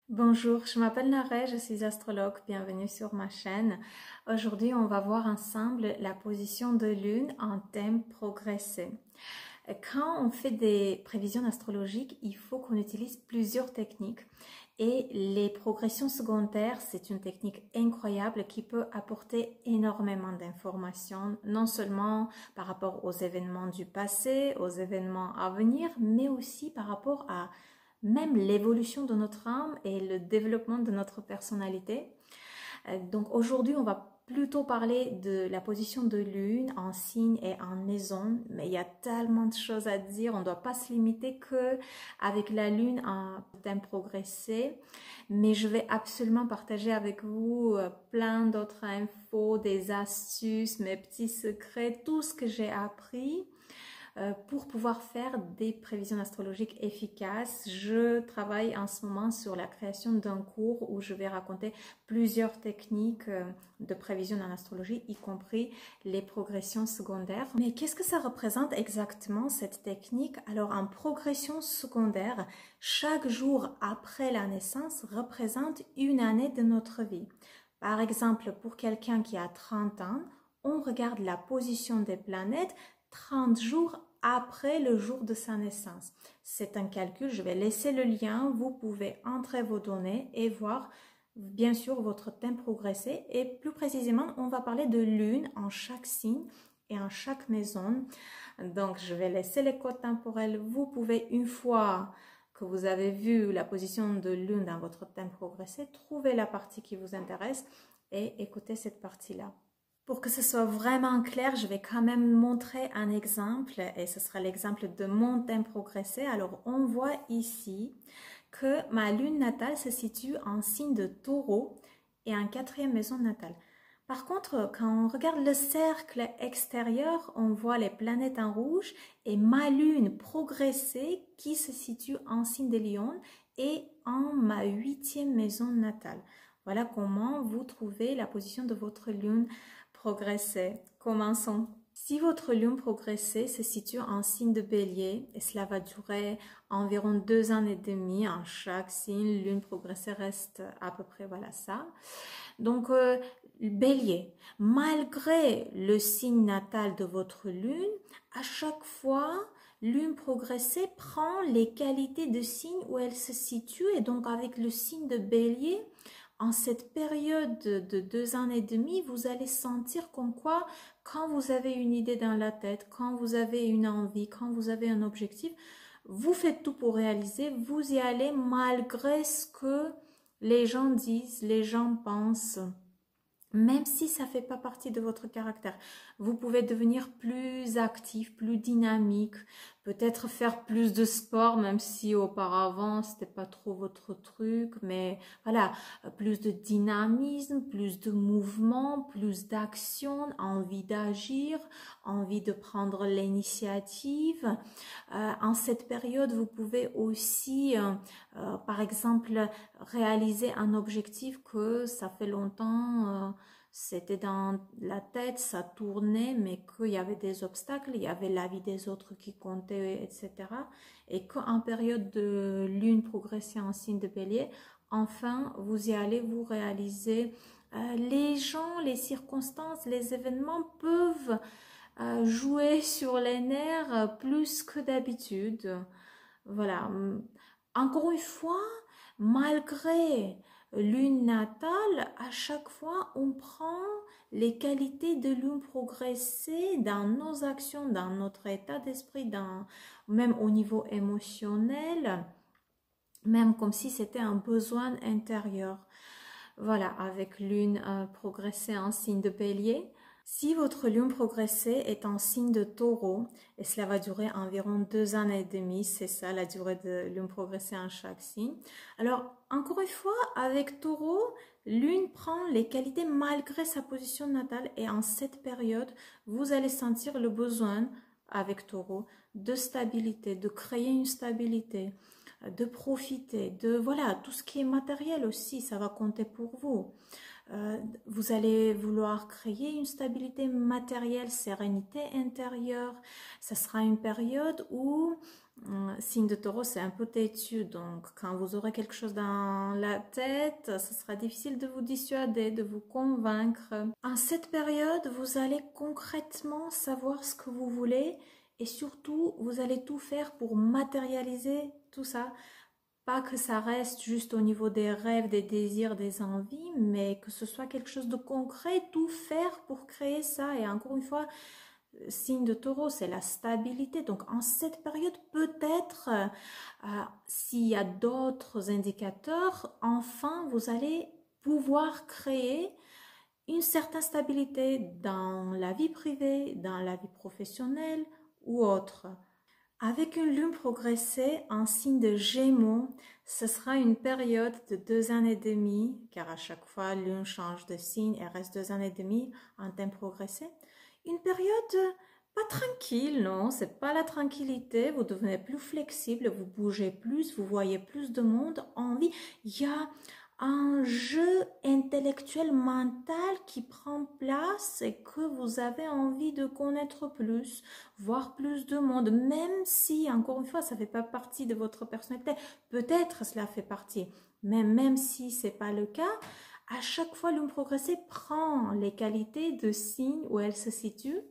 Bonjour, je m'appelle Naré, je suis astrologue, bienvenue sur ma chaîne. Aujourd'hui, on va voir ensemble la position de lune en thème progressé. Quand on fait des prévisions astrologiques, il faut qu'on utilise plusieurs techniques. Et les progressions secondaires, c'est une technique incroyable qui peut apporter énormément d'informations, non seulement par rapport aux événements du passé, aux événements à venir, mais aussi par rapport à même l'évolution de notre âme et le développement de notre personnalité. Donc aujourd'hui, on va plutôt parler de la position de lune en signe et en maison, mais il y a tellement de choses à dire, on ne doit pas se limiter que avec la lune en thème progressé, mais je vais absolument partager avec vous plein d'autres infos, des astuces, mes petits secrets, tout ce que j'ai appris pour pouvoir faire des prévisions astrologiques efficaces. Je travaille en ce moment sur la création d'un cours où je vais raconter plusieurs techniques de prévision en astrologie, y compris les progressions secondaires. Mais qu'est-ce que ça représente exactement cette technique? Alors en progression secondaire, chaque jour après la naissance représente une année de notre vie. Par exemple, pour quelqu'un qui a 30 ans, on regarde la position des planètes 30 jours après le jour de sa naissance. C'est un calcul, je vais laisser le lien, vous pouvez entrer vos données et voir bien sûr votre thème progressé et plus précisément on va parler de lune en chaque signe et en chaque maison. Donc je vais laisser les codes temporels, vous pouvez une fois que vous avez vu la position de lune dans votre thème progressé, trouver la partie qui vous intéresse et écouter cette partie-là. Pour que ce soit vraiment clair, je vais quand même montrer un exemple et ce sera l'exemple de mon thème progressé. Alors, on voit ici que ma lune natale se situe en signe de Taureau et en quatrième maison natale. Par contre, quand on regarde le cercle extérieur, on voit les planètes en rouge et ma lune progressée qui se situe en signe de Lion et en ma huitième maison natale. Voilà comment vous trouvez la position de votre lune progressée. Commençons. Si votre lune progressée se situe en signe de bélier, et cela va durer environ 2 ans et demi en chaque signe, lune progressée reste à peu près voilà ça. Donc, bélier, malgré le signe natal de votre lune, à chaque fois, lune progressée prend les qualités de signe où elle se situe et donc avec le signe de bélier, en cette période de 2 ans et demi, vous allez sentir comme quoi, quand vous avez une idée dans la tête, quand vous avez une envie, quand vous avez un objectif, vous faites tout pour réaliser, vous y allez malgré ce que les gens disent, les gens pensent. Même si ça ne fait pas partie de votre caractère, vous pouvez devenir plus actif, plus dynamique, peut-être faire plus de sport, même si auparavant c'était pas trop votre truc, mais voilà, plus de dynamisme, plus de mouvement, plus d'action, envie d'agir, envie de prendre l'initiative. En cette période, vous pouvez aussi, par exemple, réaliser un objectif que ça fait longtemps c'était dans la tête, ça tournait, mais qu'il y avait des obstacles, il y avait la vie des autres qui comptait, etc. Et qu'en période de lune progression en signe de bélier, enfin, vous y allez vous réaliser. Les gens, les circonstances, les événements peuvent jouer sur les nerfs plus que d'habitude. Voilà. Encore une fois, malgré lune natale, à chaque fois, on prend les qualités de lune progressée dans nos actions, dans notre état d'esprit, même au niveau émotionnel, même comme si c'était un besoin intérieur. Voilà, avec lune progressée en signe de bélier. Si votre lune progressée est en signe de taureau, et cela va durer environ 2 ans et demi, c'est ça la durée de lune progressée en chaque signe. Alors, encore une fois, avec taureau, lune prend les qualités malgré sa position natale et en cette période, vous allez sentir le besoin, avec taureau, de stabilité, de créer une stabilité, de profiter, de voilà, tout ce qui est matériel aussi, ça va compter pour vous. Vous allez vouloir créer une stabilité matérielle, sérénité intérieure. Ça sera une période où Signe de taureau, c'est un peu têtu, donc quand vous aurez quelque chose dans la tête, ce sera difficile de vous dissuader, de vous convaincre. En cette période, vous allez concrètement savoir ce que vous voulez et surtout, vous allez tout faire pour matérialiser tout ça. Pas que ça reste juste au niveau des rêves, des désirs, des envies, mais que ce soit quelque chose de concret, tout faire pour créer ça. Et encore une fois, signe de taureau, c'est la stabilité. Donc en cette période, peut-être, s'il y a d'autres indicateurs, enfin, vous allez pouvoir créer une certaine stabilité dans la vie privée, dans la vie professionnelle ou autre. Avec une lune progressée en signe de Gémeaux, ce sera une période de 2 ans et demi, car à chaque fois, lune change de signe et reste 2 ans et demi en thème progressé. Une période pas tranquille, non, c'est pas la tranquillité, vous devenez plus flexible, vous bougez plus, vous voyez plus de monde en vie. Il y a un jeu intellectuel mental qui prend place et que vous avez envie de connaître plus, voir plus de monde, même si, encore une fois, ça ne fait pas partie de votre personnalité. Peut-être cela fait partie, mais même si ce n'est pas le cas, à chaque fois, l'homme progressé prend les qualités de signe où elle se situe.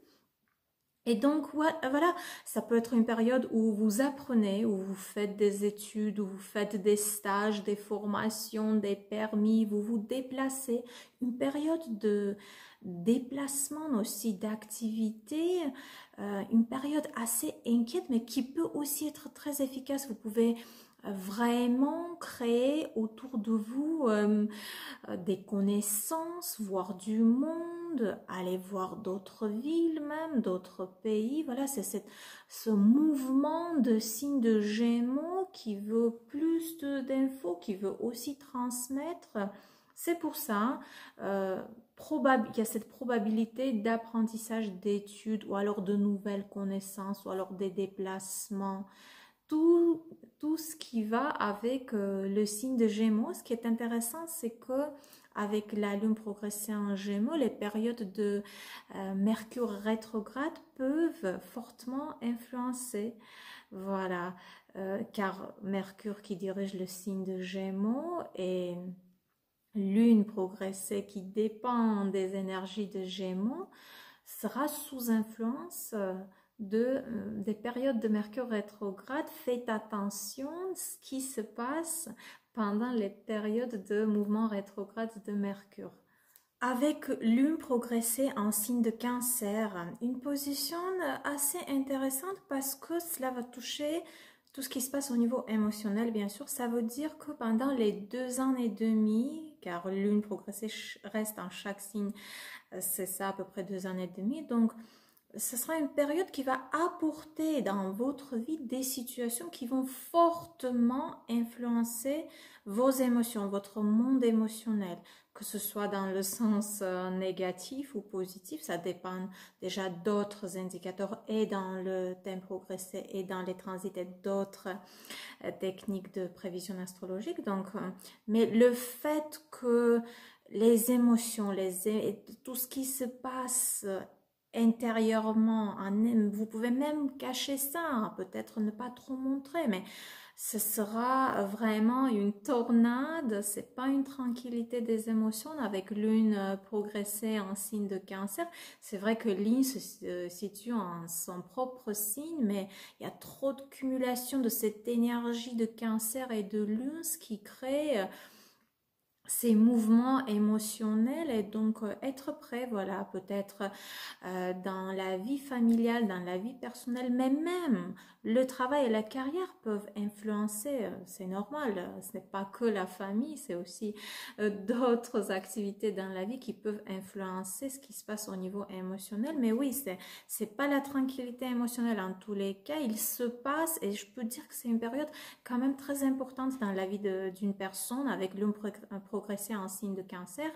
Et donc, voilà, ça peut être une période où vous apprenez, où vous faites des études, où vous faites des stages, des formations, des permis, vous vous déplacez. Une période de déplacement aussi, d'activité, une période assez inquiète, mais qui peut aussi être très efficace. Vous pouvez vraiment créer autour de vous des connaissances, voir du monde, aller voir d'autres villes même, d'autres pays. Voilà, c'est ce mouvement de signe de Gémeaux qui veut plus d'infos, qui veut aussi transmettre. C'est pour ça, il y a cette probabilité d'apprentissage d'études ou alors de nouvelles connaissances ou alors des déplacements. Tout ce qui va avec le signe de Gémeaux. Ce qui est intéressant, c'est que avec la lune progressée en Gémeaux, les périodes de Mercure rétrograde peuvent fortement influencer. Voilà, car Mercure qui dirige le signe de Gémeaux et lune progressée qui dépend des énergies de Gémeaux sera sous influence des périodes de Mercure rétrograde. Faites attention à ce qui se passe pendant les périodes de mouvement rétrograde de Mercure. Avec lune progressée en signe de Cancer, une position assez intéressante parce que cela va toucher tout ce qui se passe au niveau émotionnel, bien sûr. Ça veut dire que pendant les 2 ans et demi, car lune progressée reste en chaque signe, c'est ça à peu près 2 ans et demi, donc ce sera une période qui va apporter dans votre vie des situations qui vont fortement influencer vos émotions, votre monde émotionnel, que ce soit dans le sens négatif ou positif, ça dépend déjà d'autres indicateurs et dans le thème progressé et dans les transits et d'autres techniques de prévision astrologique. Donc, mais le fait que les émotions, tout ce qui se passe intérieurement, vous pouvez même cacher ça, hein, peut-être ne pas trop montrer, mais ce sera vraiment une tornade, c'est pas une tranquillité des émotions avec lune progressée en signe de Cancer. C'est vrai que lune se situe en son propre signe, mais il y a trop de cumulation de cette énergie de Cancer et de lune, ce qui crée ces mouvements émotionnels et donc être prêt, voilà, peut-être dans la vie familiale, dans la vie personnelle, mais même le travail et la carrière peuvent influencer, c'est normal, ce n'est pas que la famille, c'est aussi d'autres activités dans la vie qui peuvent influencer ce qui se passe au niveau émotionnel, mais oui, c'est pas la tranquillité émotionnelle en tous les cas, il se passe, et je peux dire que c'est une période quand même très importante dans la vie d'une personne avec l'homme progressé en signe de Cancer.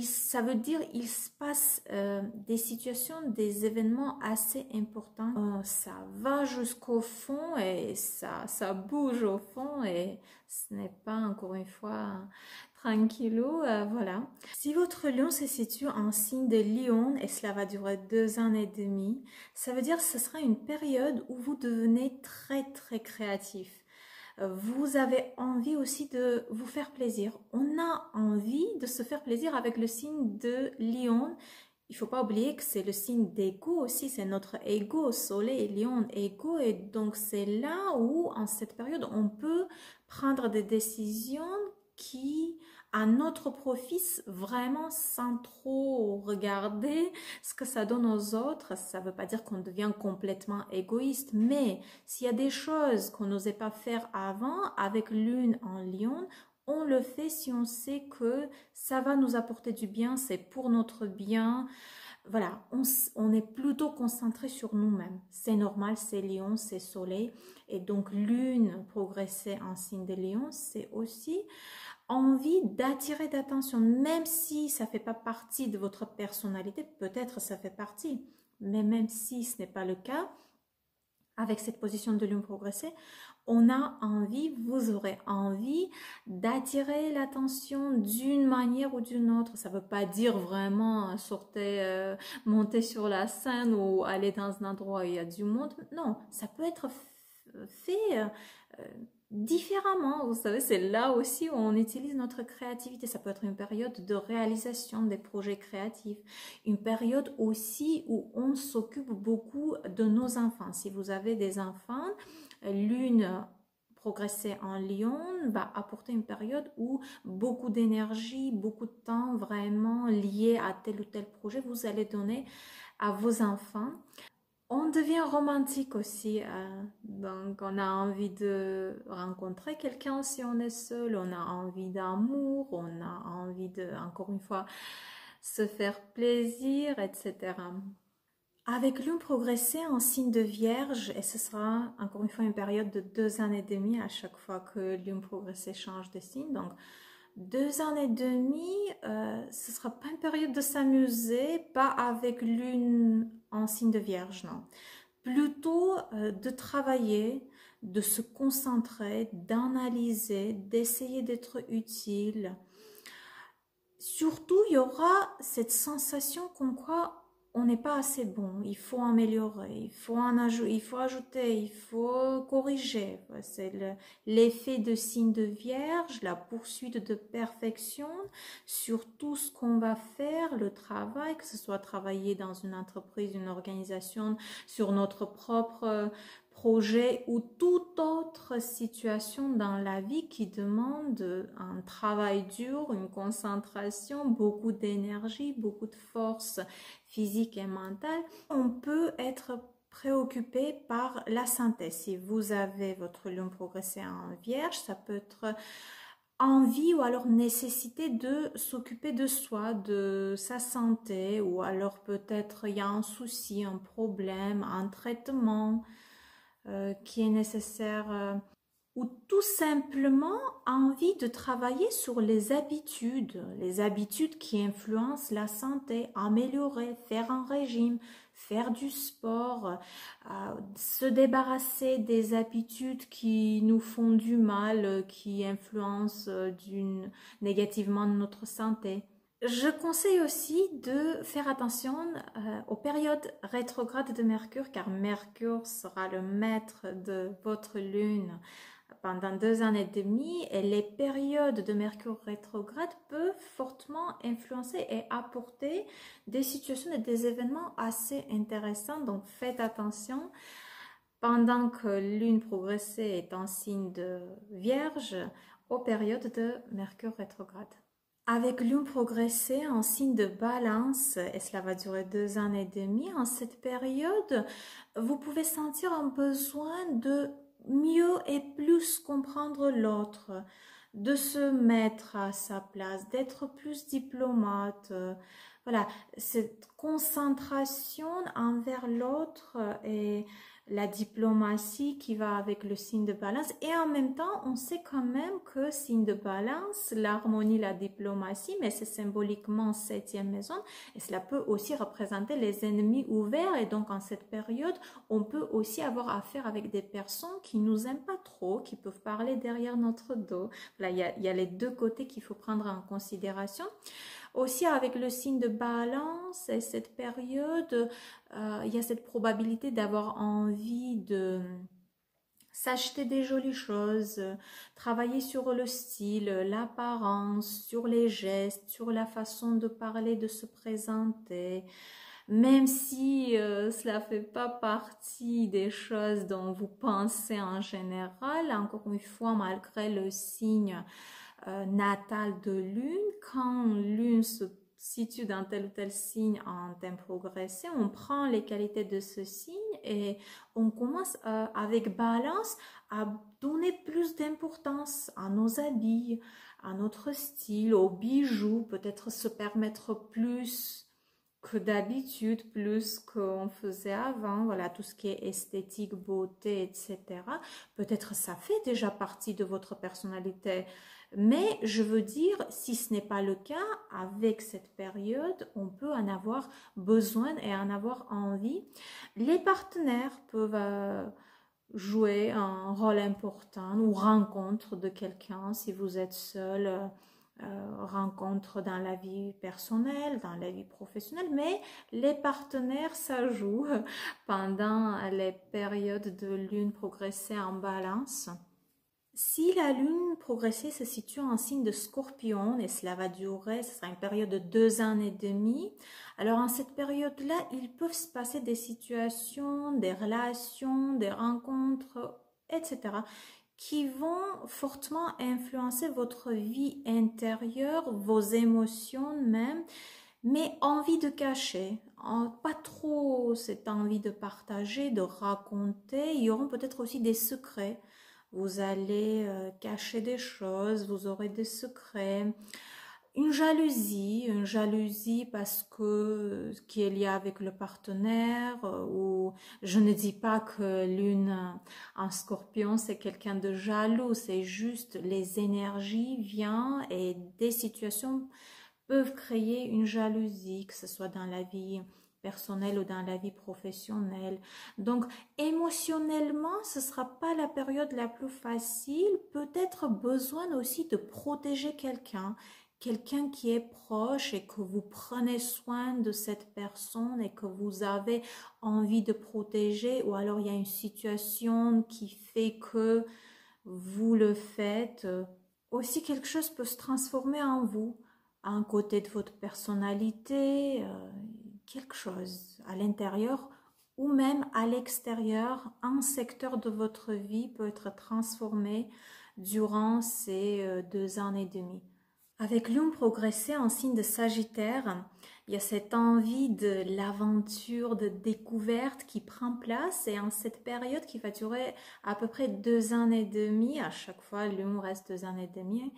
Ça veut dire il se passe des situations, des événements assez importants. Ça va jusqu'au fond et ça bouge au fond et ce n'est pas encore une fois tranquillou, voilà. Si votre lion se situe en signe de lion et cela va durer 2 ans et demi, ça veut dire que ce sera une période où vous devenez très créatif. Vous avez envie aussi de vous faire plaisir. On a envie de se faire plaisir avec le signe de Lion. Il faut pas oublier que c'est le signe d'ego aussi, c'est notre ego, soleil, lion, ego. Et donc c'est là où, en cette période, on peut prendre des décisions qui, à notre profit, vraiment sans trop regarder ce que ça donne aux autres. Ça ne veut pas dire qu'on devient complètement égoïste, mais s'il y a des choses qu'on n'osait pas faire avant, avec lune en lion, on le fait si on sait que ça va nous apporter du bien, c'est pour notre bien. Voilà, on est plutôt concentré sur nous-mêmes. C'est normal, c'est lion, c'est soleil. Et donc lune progresser en signe de lion, c'est aussi envie d'attirer d'attention, même si ça ne fait pas partie de votre personnalité, peut-être ça fait partie, mais même si ce n'est pas le cas, avec cette position de lune progressée, on a envie, vous aurez envie d'attirer l'attention d'une manière ou d'une autre. Ça ne veut pas dire vraiment sortir, monter sur la scène ou aller dans un endroit où il y a du monde. Non, ça peut être fait différemment. Vous savez, c'est là aussi où on utilise notre créativité. Ça peut être une période de réalisation des projets créatifs, une période aussi où on s'occupe beaucoup de nos enfants. Si vous avez des enfants, lune progresser en lion va apporter une période où beaucoup d'énergie, beaucoup de temps vraiment lié à tel ou tel projet vous allez donner à vos enfants. On devient romantique aussi, donc on a envie de rencontrer quelqu'un si on est seul, on a envie d'amour, on a envie de, encore une fois, se faire plaisir, etc. Avec lune progressée en signe de Vierge, et ce sera encore une fois une période de 2 ans et demi à chaque fois que lune progressée change de signe, donc 2 ans et demi, ce ne sera pas une période de s'amuser, pas avec lune en signe de Vierge, non. Plutôt de travailler, de se concentrer, d'analyser, d'essayer d'être utile. Surtout, il y aura cette sensation comme quoi on n'est pas assez bon, il faut améliorer, il faut ajouter, il faut corriger. C'est l'effet de signe de Vierge, la poursuite de perfection sur tout ce qu'on va faire, le travail, que ce soit travailler dans une entreprise, une organisation, sur notre propre projet ou toute autre situation dans la vie qui demande un travail dur, une concentration, beaucoup d'énergie, beaucoup de force physique et mentale. On peut être préoccupé par la santé. Si vous avez votre lune progressée en Vierge, ça peut être envie ou alors nécessité de s'occuper de soi, de sa santé, ou alors peut-être il y a un souci, un problème, un traitement qui est nécessaire, ou tout simplement envie de travailler sur les habitudes qui influencent la santé, améliorer, faire un régime, faire du sport, se débarrasser des habitudes qui nous font du mal, qui influencent négativement notre santé. Je conseille aussi de faire attention aux périodes rétrogrades de Mercure, car Mercure sera le maître de votre lune pendant 2 ans et demi, et les périodes de Mercure rétrograde peuvent fortement influencer et apporter des situations et des événements assez intéressants. Donc faites attention pendant que lune progressée est en signe de Vierge aux périodes de Mercure rétrograde. Avec lune progressée en signe de Balance, et cela va durer 2 ans et demi, en cette période, vous pouvez sentir un besoin de mieux et plus comprendre l'autre, de se mettre à sa place, d'être plus diplomate. Voilà, cette concentration envers l'autre et la diplomatie qui va avec le signe de balance. Et en même temps, on sait quand même que signe de balance, l'harmonie, la diplomatie, mais c'est symboliquement septième maison. Et cela peut aussi représenter les ennemis ouverts. Et donc, en cette période, on peut aussi avoir affaire avec des personnes qui nous aiment pas trop, qui peuvent parler derrière notre dos. Là, il y a les deux côtés qu'il faut prendre en considération. Aussi, avec le signe de balance et cette période, il y a cette probabilité d'avoir envie de s'acheter des jolies choses, travailler sur le style, l'apparence, sur les gestes, sur la façon de parler, de se présenter. Même si cela fait pas partie des choses dont vous pensez en général, encore une fois, malgré le signe natal de lune, quand lune se situe dans tel ou tel signe en thème progressé, on prend les qualités de ce signe et on commence avec balance à donner plus d'importance à nos habits, à notre style, aux bijoux, peut-être se permettre plus que d'habitude, plus qu'on faisait avant, voilà, tout ce qui est esthétique, beauté, etc. Peut-être ça fait déjà partie de votre personnalité, mais je veux dire, si ce n'est pas le cas, avec cette période, on peut en avoir besoin et en avoir envie. Les partenaires peuvent jouer un rôle important ou rencontre de quelqu'un si vous êtes seul. Rencontre dans la vie personnelle, dans la vie professionnelle, mais les partenaires, ça joue pendant les périodes de lune progressée en balance. Si la lune progressée se situe en signe de Scorpion, et cela va durer, ce sera une période de 2 ans et demi, alors en cette période-là, il peut se passer des situations, des relations, des rencontres, etc., qui vont fortement influencer votre vie intérieure, vos émotions même, mais envie de cacher, pas trop cette envie de partager, de raconter. Il y aura peut-être aussi des secrets. Vous allez cacher des choses, vous aurez des secrets. Une jalousie parce que ce qui est lié avec le partenaire, ou je ne dis pas que lune en scorpion c'est quelqu'un de jaloux, c'est juste les énergies viennent et des situations peuvent créer une jalousie, que ce soit dans la vie personnelle ou dans la vie professionnelle. Donc émotionnellement, ce ne sera pas la période la plus facile, peut-être besoin aussi de protéger quelqu'un qui est proche et que vous prenez soin de cette personne et que vous avez envie de protéger, ou alors il y a une situation qui fait que vous le faites. Aussi, quelque chose peut se transformer en vous, à un côté de votre personnalité, quelque chose à l'intérieur ou même à l'extérieur, un secteur de votre vie peut être transformé durant ces 2 ans et demi. Avec lune progressée en signe de Sagittaire, il y a cette envie de l'aventure, de découverte qui prend place, et en cette période qui va durer à peu près 2 ans et demi, à chaque fois lune reste 2 ans et demi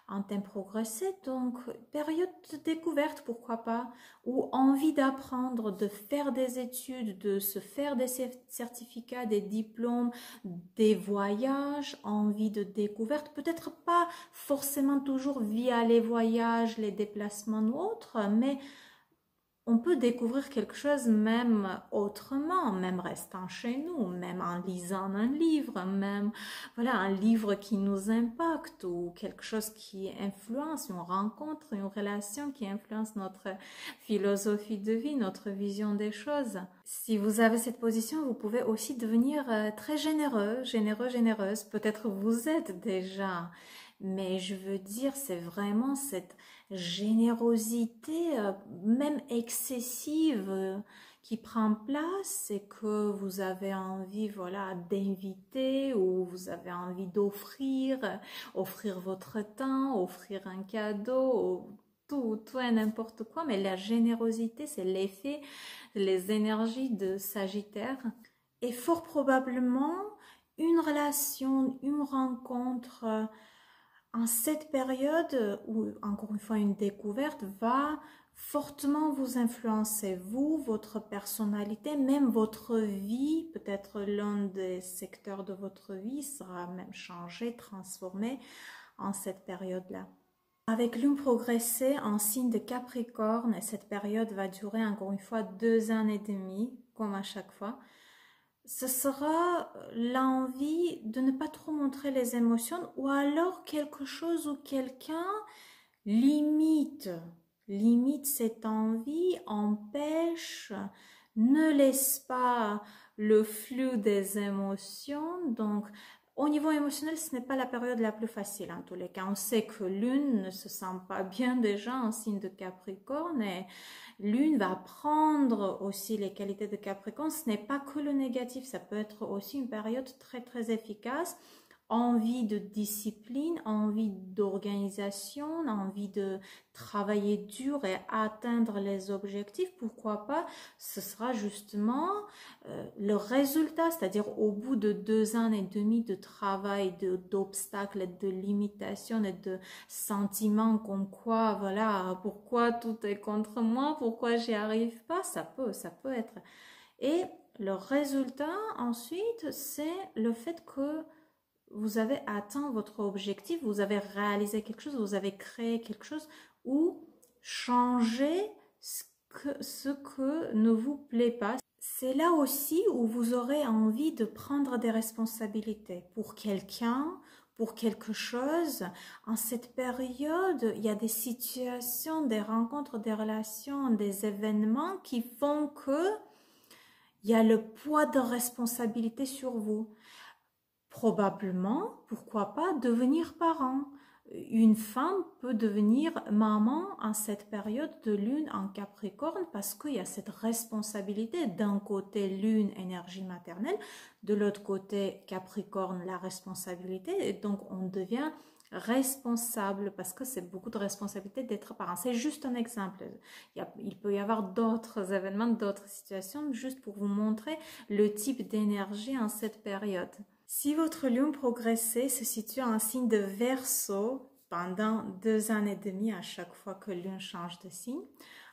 en thème progressé, donc période de découverte, pourquoi pas, ou envie d'apprendre, de faire des études, de se faire des certificats, des diplômes, des voyages, envie de découverte, peut-être pas forcément toujours via les voyages, les déplacements ou autres, mais on peut découvrir quelque chose même autrement, même restant chez nous, même en lisant un livre, même voilà, un livre qui nous impacte ou quelque chose qui influence, une rencontre, une relation qui influence notre philosophie de vie, notre vision des choses. Si vous avez cette position, vous pouvez aussi devenir très généreuse. Peut-être vous êtes déjà. Mais je veux dire, c'est vraiment cette générosité, même excessive, qui prend place et que vous avez envie, voilà, d'inviter, ou vous avez envie d'offrir, offrir votre temps, offrir un cadeau, tout et n'importe quoi. Mais la générosité, c'est l'effet, les énergies de Sagittaire. Et fort probablement, une relation, une rencontre En cette période où, encore une fois, une découverte va fortement vous influencer, vous, votre personnalité, même votre vie, peut-être l'un des secteurs de votre vie sera même changé, transformé en cette période-là. Avec lune progressée en signe de Capricorne, cette période va durer encore une fois 2 ans et demi, comme à chaque fois. Ce sera l'envie de ne pas trop montrer les émotions ou alors quelque chose ou quelqu'un limite cette envie, empêche, ne laisse pas le flux des émotions. Donc, au niveau émotionnel, ce n'est pas la période la plus facile en tous les cas. On sait que Lune ne se sent pas bien déjà en signe de Capricorne et Lune va prendre aussi les qualités de Capricorne. Ce n'est pas que le négatif, ça peut être aussi une période très très efficace. Envie de discipline, envie d'organisation, envie de travailler dur et atteindre les objectifs, pourquoi pas, ce sera justement le résultat, c'est-à-dire au bout de 2 ans et demi de travail, d'obstacles, de limitations et de sentiments comme quoi, voilà, pourquoi tout est contre moi, pourquoi j'y arrive pas, ça peut être. Et le résultat ensuite, c'est le fait que vous avez atteint votre objectif, vous avez réalisé quelque chose, vous avez créé quelque chose ou changé ce que ne vous plaît pas. C'est là aussi où vous aurez envie de prendre des responsabilités pour quelqu'un, pour quelque chose. En cette période, il y a des situations, des rencontres, des relations, des événements qui font que il y a le poids de responsabilité sur vous. Probablement, pourquoi pas, devenir parent. Une femme peut devenir maman en cette période de lune en Capricorne parce qu'il y a cette responsabilité. D'un côté, lune, énergie maternelle, de l'autre côté, Capricorne, la responsabilité. Et donc, on devient responsable parce que c'est beaucoup de responsabilité d'être parent. C'est juste un exemple. Il peut y avoir d'autres événements, d'autres situations, juste pour vous montrer le type d'énergie en cette période. Si votre lune progressée se situe en signe de Verseau pendant 2 ans et demi à chaque fois que lune change de signe,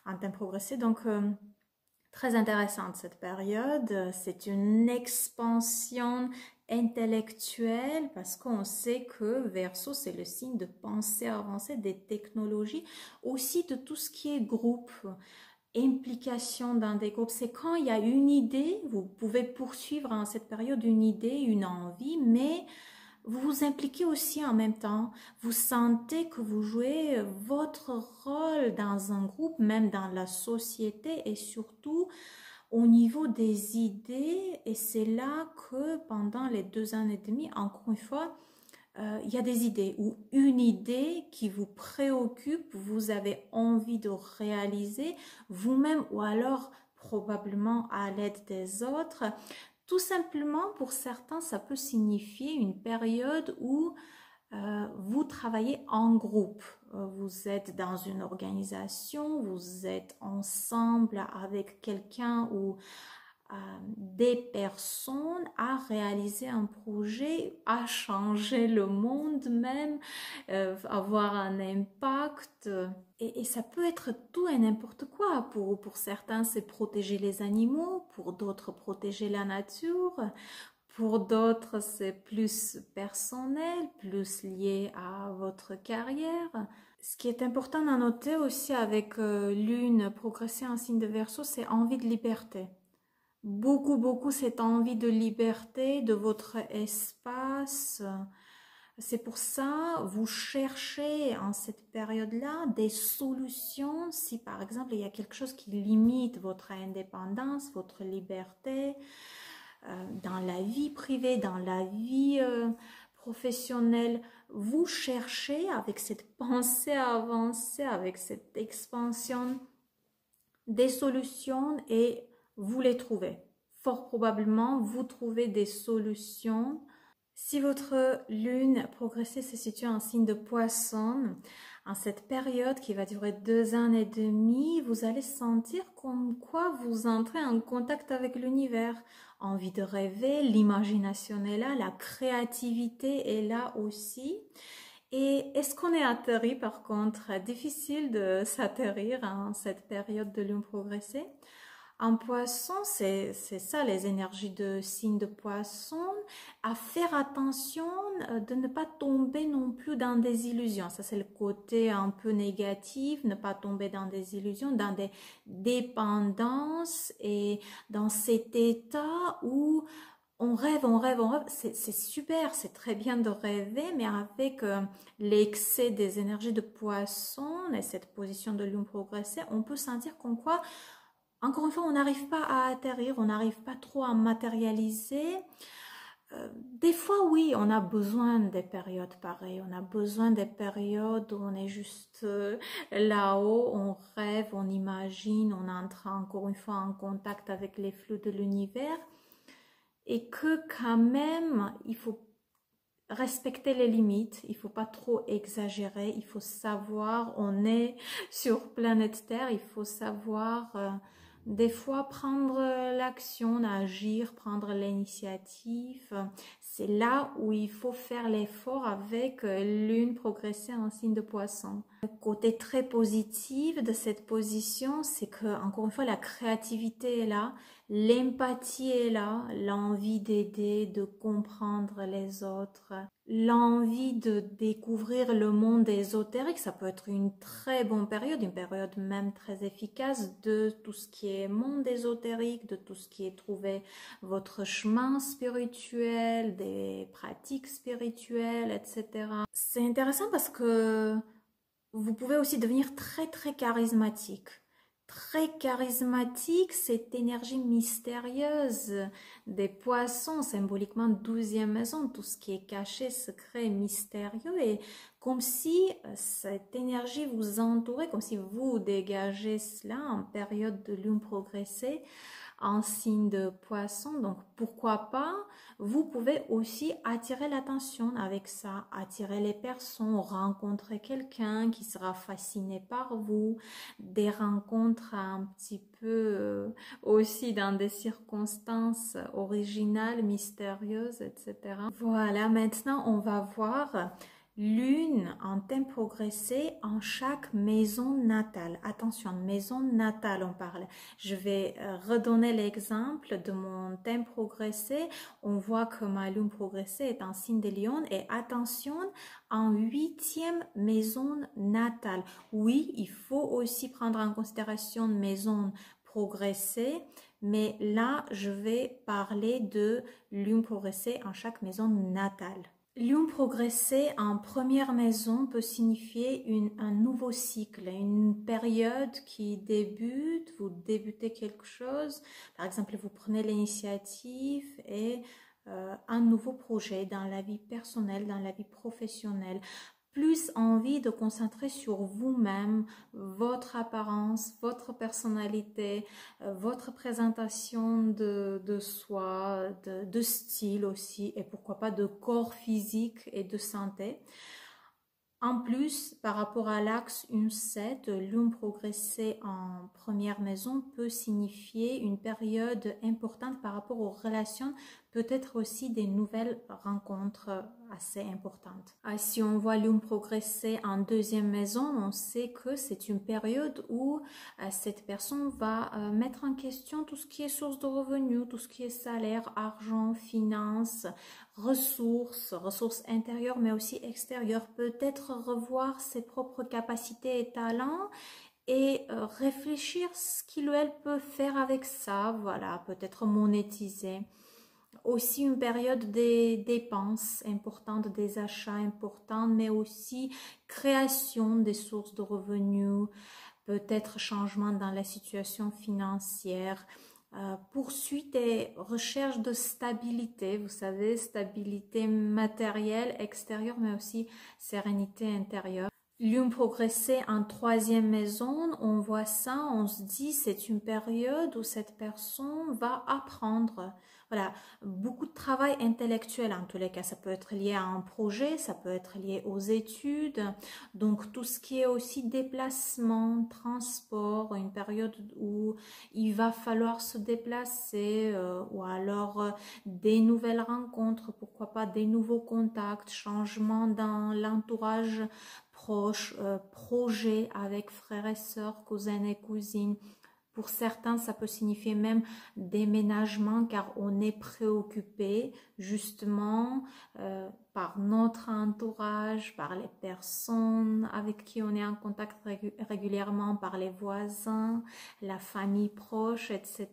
en thème progressé, donc très intéressante cette période, c'est une expansion intellectuelle parce qu'on sait que Verseau c'est le signe de pensée avancée, des technologies, aussi de tout ce qui est groupe. Implication dans des groupes, c'est quand il y a une idée, vous pouvez poursuivre en cette période une idée, une envie, mais vous vous impliquez aussi en même temps. Vous sentez que vous jouez votre rôle dans un groupe, même dans la société et surtout au niveau des idées. Et c'est là que pendant les 2 ans et demi, encore une fois, il y a des idées ou une idée qui vous préoccupe, vous avez envie de réaliser vous-même ou alors probablement à l'aide des autres. Tout simplement, pour certains, ça peut signifier une période où vous travaillez en groupe. Vous êtes dans une organisation, vous êtes ensemble avec quelqu'un ou des personnes à réaliser un projet, à changer le monde même, avoir un impact. Et ça peut être tout et n'importe quoi. Pour certains, c'est protéger les animaux, pour d'autres, protéger la nature. Pour d'autres, c'est plus personnel, plus lié à votre carrière. Ce qui est important à noter aussi avec lune progressée en signe de Verseau, c'est envie de liberté. Beaucoup cette envie de liberté, de votre espace. C'est pour ça, vous cherchez en cette période-là des solutions si par exemple il y a quelque chose qui limite votre indépendance, votre liberté dans la vie privée, dans la vie professionnelle. Vous cherchez avec cette pensée avancée, avec cette expansion des solutions et vous les trouvez. Fort probablement, vous trouvez des solutions. Si votre lune progressée se situe en signe de Poisson, en cette période qui va durer 2 ans et demi, vous allez sentir comme quoi vous entrez en contact avec l'univers. Envie de rêver, l'imagination est là, la créativité est là aussi. Et est-ce qu'on est atterri par contre? Difficile de s'atterrir en cette période de lune progressée. En poisson, c'est ça les énergies de signe de poisson, à faire attention de ne pas tomber non plus dans des illusions. Ça, c'est le côté un peu négatif, ne pas tomber dans des illusions, dans des dépendances et dans cet état où on rêve, on rêve, on rêve. C'est super, c'est très bien de rêver, mais avec l'excès des énergies de poisson et cette position de lune progressée, on peut sentir qu'en quoi encore une fois, on n'arrive pas à atterrir, on n'arrive pas trop à matérialiser. Des fois, oui, on a besoin des périodes pareilles. On a besoin des périodes où on est juste là-haut, on rêve, on imagine, on entre encore une fois en contact avec les flux de l'univers. Et que quand même, il faut respecter les limites, il faut pas trop exagérer, il faut savoir, on est sur planète Terre, il faut savoir des fois prendre l'action, agir, prendre l'initiative. C'est là où il faut faire l'effort avec lune progressée en signe de poisson. Le côté très positif de cette position, c'est que, encore une fois, la créativité est là, l'empathie est là, l'envie d'aider, de comprendre les autres, l'envie de découvrir le monde ésotérique. Ça peut être une très bonne période, une période même très efficace de tout ce qui est monde ésotérique, de tout ce qui est trouver votre chemin spirituel, des pratiques spirituelles, etc. C'est intéressant parce que vous pouvez aussi devenir très charismatique. Très charismatique, cette énergie mystérieuse des poissons, symboliquement 12e maison, tout ce qui est caché, secret, mystérieux, et comme si cette énergie vous entourait, comme si vous dégagez cela en période de lune progressée, en signe de poisson. Donc pourquoi pas, vous pouvez aussi attirer l'attention avec ça, attirer les personnes, rencontrer quelqu'un qui sera fasciné par vous, des rencontres un petit peu aussi dans des circonstances originales, mystérieuses, etc. Voilà, maintenant on va voir lune en thème progressé en chaque maison natale. Attention, maison natale on parle. Je vais redonner l'exemple de mon thème progressé. On voit que ma lune progressée est en signe de Lion et attention, en 8e maison natale. Oui, il faut aussi prendre en considération maison progressée, mais là, je vais parler de lune progressée en chaque maison natale. Lune progressée en première maison peut signifier un nouveau cycle, une période qui débute, vous débutez quelque chose, par exemple vous prenez l'initiative et un nouveau projet dans la vie personnelle, dans la vie professionnelle. Plus envie de concentrer sur vous-même, votre apparence, votre personnalité, votre présentation de soi, de style aussi, et pourquoi pas de corps physique et de santé. En plus, par rapport à l'axe 1-7, lune progressée en première maison peut signifier une période importante par rapport aux relations, peut-être aussi des nouvelles rencontres assez importantes. Si on voit lune progresser en deuxième maison, on sait que c'est une période où cette personne va mettre en question tout ce qui est source de revenus, tout ce qui est salaire, argent, finances, ressources intérieures mais aussi extérieures, peut-être revoir ses propres capacités et talents et réfléchir ce qu'il ou elle peut faire avec ça, voilà, peut-être monétiser. Aussi une période des dépenses importantes, des achats importants, mais aussi création des sources de revenus, peut-être changement dans la situation financière, poursuite et recherche de stabilité, vous savez, stabilité matérielle, extérieure, mais aussi sérénité intérieure. Lune progressée en troisième maison, on voit ça, on se dit c'est une période où cette personne va apprendre voilà, beaucoup de travail intellectuel en tous les cas. Ça peut être lié à un projet, ça peut être lié aux études. Donc tout ce qui est aussi déplacement, transport, une période où il va falloir se déplacer ou alors des nouvelles rencontres, pourquoi pas des nouveaux contacts, changements dans l'entourage proche, projets avec frères et sœurs, cousins et cousines. Pour certains, ça peut signifier même déménagement car on est préoccupé justement par notre entourage, par les personnes avec qui on est en contact régulièrement, par les voisins, la famille proche, etc.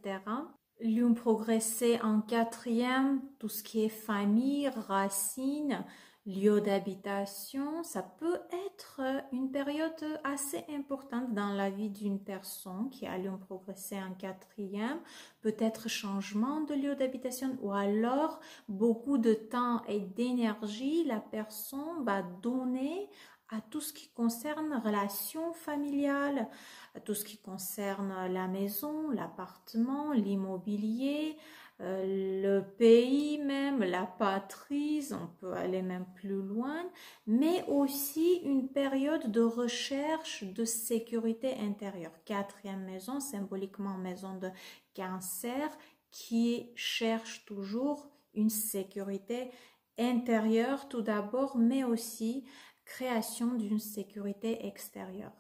Lune progressée en quatrième, tout ce qui est famille, racines, lieu d'habitation, ça peut être une période assez importante dans la vie d'une personne qui a Lune progressée en quatrième, peut-être changement de lieu d'habitation ou alors beaucoup de temps et d'énergie la personne va donner à tout ce qui concerne relations familiales, à tout ce qui concerne la maison, l'appartement, l'immobilier, le pays même, la patrie, on peut aller même plus loin, mais aussi une période de recherche de sécurité intérieure. Quatrième maison, symboliquement maison de Cancer, qui cherche toujours une sécurité intérieure tout d'abord, mais aussi création d'une sécurité extérieure.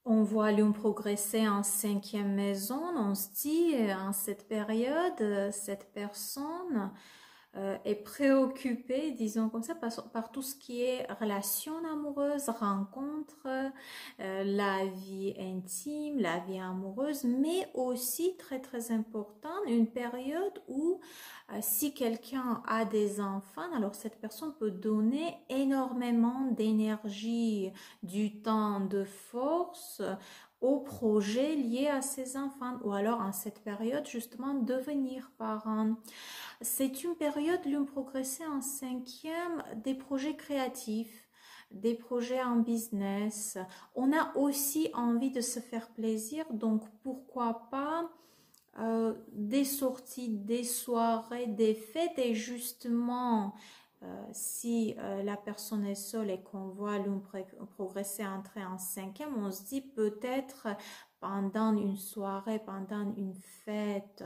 On voit Lyon progresser en cinquième maison, on se dit en cette période, cette personne est préoccupée, disons comme ça, par tout ce qui est relations amoureuses, rencontres, la vie intime, la vie amoureuse, mais aussi très très important, une période où si quelqu'un a des enfants, alors cette personne peut donner énormément d'énergie, du temps, de force aux projets liés à ses enfants ou alors en cette période justement devenir parent. C'est une période, Lune progressée en cinquième, des projets créatifs, des projets en business. On a aussi envie de se faire plaisir, donc pourquoi pas des sorties, des soirées, des fêtes et justement si la personne est seule et qu'on voit Lune progresser entrer en cinquième, on se dit peut-être pendant une soirée, pendant une fête,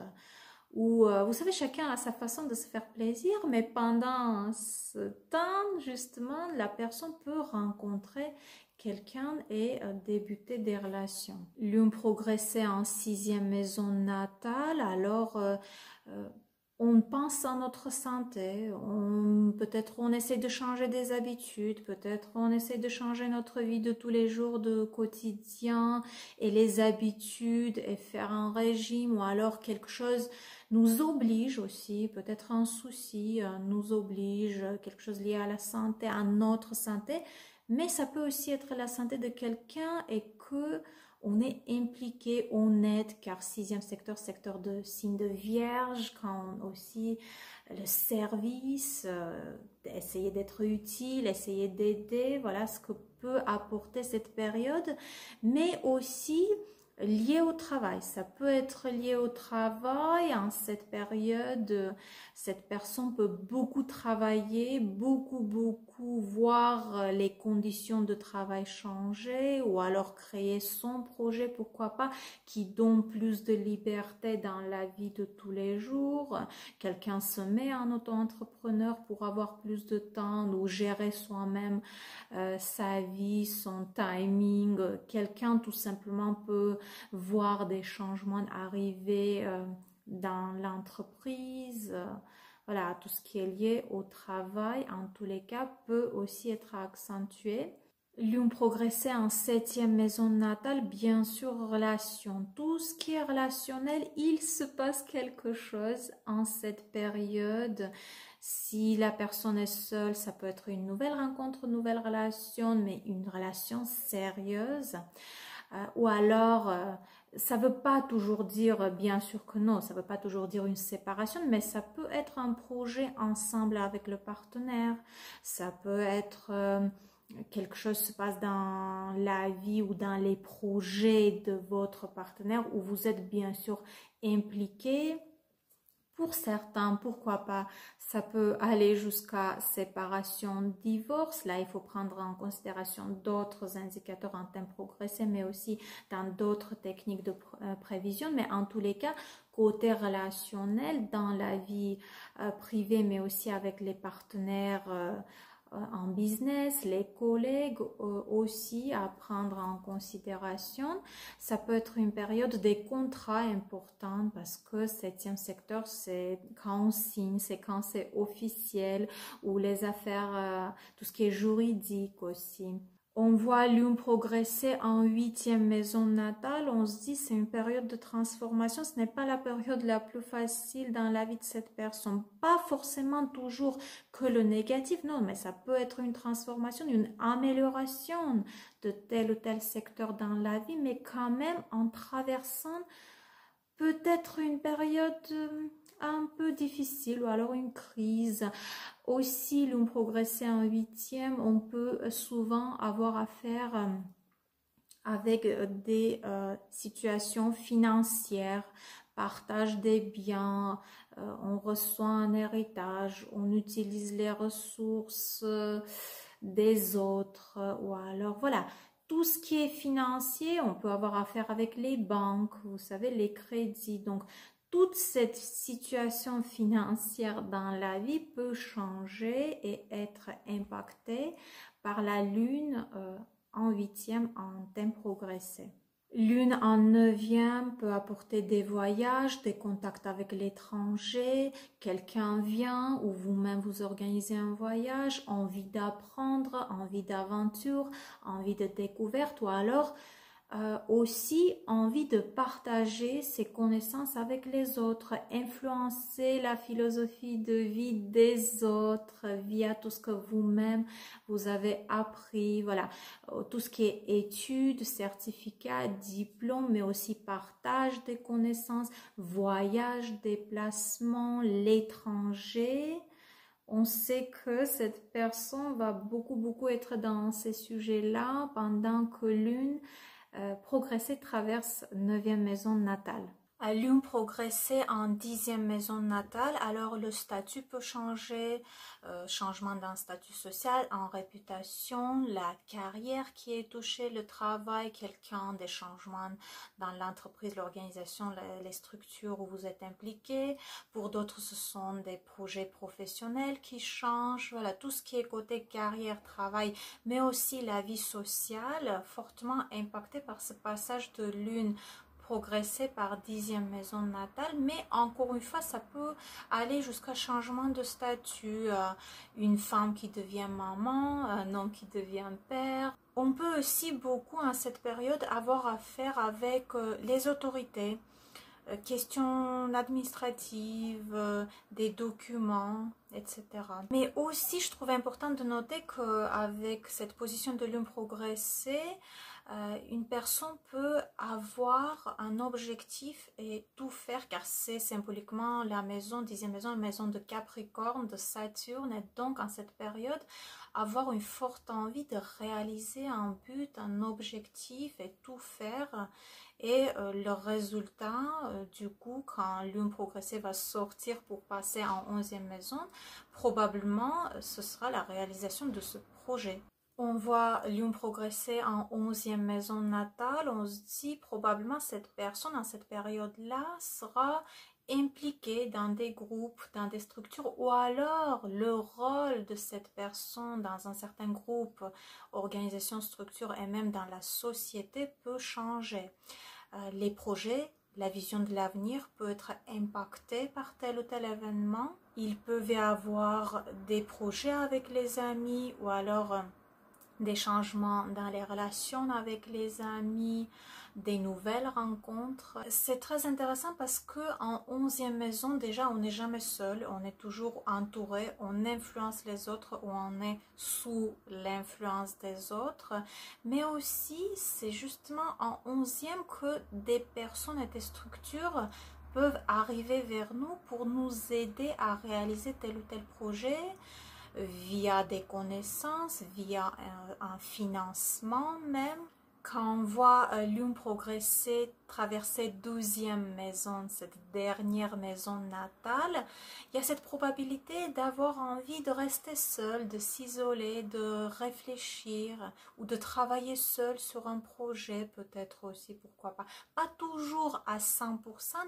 où, vous savez, chacun a sa façon de se faire plaisir, mais pendant ce temps, justement, la personne peut rencontrer quelqu'un et débuter des relations. Lune progressée en sixième maison natale, alors on pense à notre santé, peut-être on essaie de changer des habitudes, peut-être on essaie de changer notre vie de tous les jours, de quotidien et les habitudes et faire un régime ou alors quelque chose nous oblige aussi, peut-être un souci nous oblige, quelque chose lié à la santé, à notre santé, mais ça peut aussi être la santé de quelqu'un et que on est impliqué, on aide, car sixième secteur, secteur de signe de Vierge, quand aussi le service, essayer d'être utile, essayer d'aider, voilà ce que peut apporter cette période, mais aussi lié au travail. Ça peut être lié au travail. En cette période, cette personne peut beaucoup travailler, beaucoup voir les conditions de travail changer ou alors créer son projet, pourquoi pas, qui donne plus de liberté dans la vie de tous les jours. Quelqu'un se met en auto-entrepreneur pour avoir plus de temps ou gérer soi-même sa vie, son timing. Quelqu'un tout simplement peut voir des changements arriver dans l'entreprise. Voilà, tout ce qui est lié au travail, en tous les cas, peut aussi être accentué. Lune progressée en septième maison natale, bien sûr, relation. Tout ce qui est relationnel, il se passe quelque chose en cette période. Si la personne est seule, ça peut être une nouvelle rencontre, une nouvelle relation, mais une relation sérieuse. Ou alors, ça ne veut pas toujours dire, bien sûr que non, ça ne veut pas toujours dire une séparation, mais ça peut être un projet ensemble avec le partenaire. Ça peut être quelque chose se passe dans la vie ou dans les projets de votre partenaire où vous êtes bien sûr impliqué. Pour certains, pourquoi pas, ça peut aller jusqu'à séparation, divorce. Là, il faut prendre en considération d'autres indicateurs en thème progressé, mais aussi dans d'autres techniques de prévision. Mais en tous les cas, côté relationnel, dans la vie privée, mais aussi avec les partenaires en business, les collègues aussi à prendre en considération. Ça peut être une période des contrats importants parce que septième secteur, c'est quand on signe, c'est quand c'est officiel ou les affaires, tout ce qui est juridique aussi. On voit Lune progresser en huitième maison natale, on se dit c'est une période de transformation, ce n'est pas la période la plus facile dans la vie de cette personne. Pas forcément toujours que le négatif, non, mais ça peut être une transformation, une amélioration de tel ou tel secteur dans la vie, mais quand même en traversant peut-être une période un peu difficile ou alors une crise. Aussi, l'on progresser en huitième, on peut souvent avoir affaire avec des situations financières, partage des biens, on reçoit un héritage, on utilise les ressources des autres, ou alors voilà. Tout ce qui est financier, on peut avoir affaire avec les banques, vous savez, les crédits. Donc, toute cette situation financière dans la vie peut changer et être impactée par la Lune en huitième en thème progressé. Lune en neuvième peut apporter des voyages, des contacts avec l'étranger, quelqu'un vient ou vous-même vous organisez un voyage, envie d'apprendre, envie d'aventure, envie de découverte ou alors aussi envie de partager ses connaissances avec les autres, influencer la philosophie de vie des autres via tout ce que vous-même vous avez appris, voilà, tout ce qui est études, certificats, diplômes, mais aussi partage des connaissances, voyage, déplacement, l'étranger. On sait que cette personne va beaucoup être dans ces sujets-là pendant que Lune progresser traverse neuvième maison natale. À Lune progresser en dixième maison natale, alors le statut peut changer, changement d'un statut social, en réputation, la carrière qui est touchée, le travail, quelqu'un, des changements dans l'entreprise, l'organisation, les structures où vous êtes impliqué. Pour d'autres, ce sont des projets professionnels qui changent, voilà, tout ce qui est côté carrière, travail, mais aussi la vie sociale, fortement impactée par ce passage de Lune progresser par dixième maison natale, mais encore une fois, ça peut aller jusqu'à changement de statut, une femme qui devient maman, un homme qui devient père. On peut aussi beaucoup en cette période avoir affaire avec les autorités, questions administratives, des documents, etc. Mais aussi, je trouve important de noter qu'avec cette position de Lune progressée, une personne peut avoir un objectif et tout faire, car c'est symboliquement la maison, dixième maison, la maison de Capricorne, de Saturne, et donc en cette période, avoir une forte envie de réaliser un but, un objectif et tout faire. Et le résultat, du coup, quand Lune progressée va sortir pour passer en 11e maison, probablement ce sera la réalisation de ce projet. On voit Lune progresser en 11e maison natale, on se dit probablement cette personne en cette période-là sera impliquée dans des groupes, dans des structures, ou alors le rôle de cette personne dans un certain groupe, organisation, structure et même dans la société peut changer. Les projets, la vision de l'avenir peut être impactée par tel ou tel événement. Il peut y avoir des projets avec les amis ou alors des changements dans les relations avec les amis, des nouvelles rencontres. C'est très intéressant parce que en 11e maison, déjà, on n'est jamais seul, on est toujours entouré, on influence les autres ou on est sous l'influence des autres. Mais aussi, c'est justement en 11e que des personnes et des structures peuvent arriver vers nous pour nous aider à réaliser tel ou tel projet, via des connaissances, via un financement même. Quand on voit Lune progresser, traverser 12e maison, cette dernière maison natale, il y a cette probabilité d'avoir envie de rester seul, de s'isoler, de réfléchir ou de travailler seul sur un projet peut-être aussi, pourquoi pas. Pas toujours à 100%,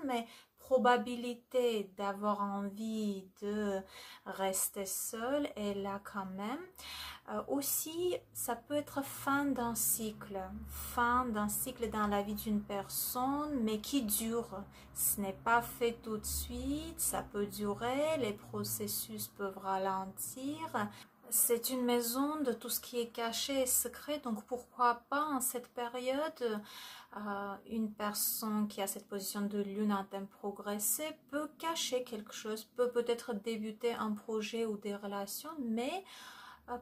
mais probabilité d'avoir envie de rester seul est là quand même. Aussi, ça peut être fin d'un cycle dans la vie d'une personne, mais qui dure. Ce n'est pas fait tout de suite, ça peut durer, les processus peuvent ralentir. C'est une maison de tout ce qui est caché et secret, donc pourquoi pas en cette période, une personne qui a cette position de lune en thème progressé peut cacher quelque chose, peut peut-être débuter un projet ou des relations, mais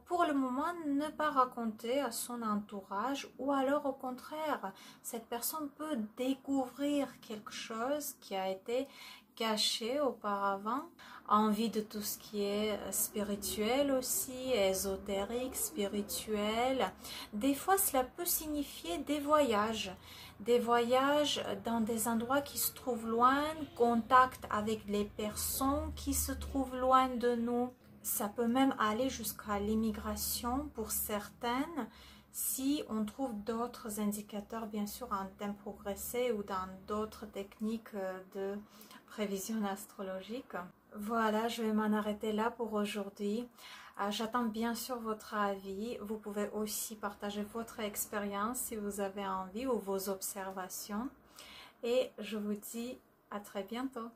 pour le moment ne pas raconter à son entourage, ou alors au contraire, cette personne peut découvrir quelque chose qui a été caché auparavant, envie de tout ce qui est spirituel aussi, ésotérique, spirituel. Des fois cela peut signifier des voyages dans des endroits qui se trouvent loin, contact avec les personnes qui se trouvent loin de nous. Ça peut même aller jusqu'à l'immigration pour certaines, si on trouve d'autres indicateurs, bien sûr, en thème progressé ou dans d'autres techniques de prévision astrologique. Voilà, je vais m'en arrêter là pour aujourd'hui. J'attends bien sûr votre avis. Vous pouvez aussi partager votre expérience si vous avez envie ou vos observations. Et je vous dis à très bientôt.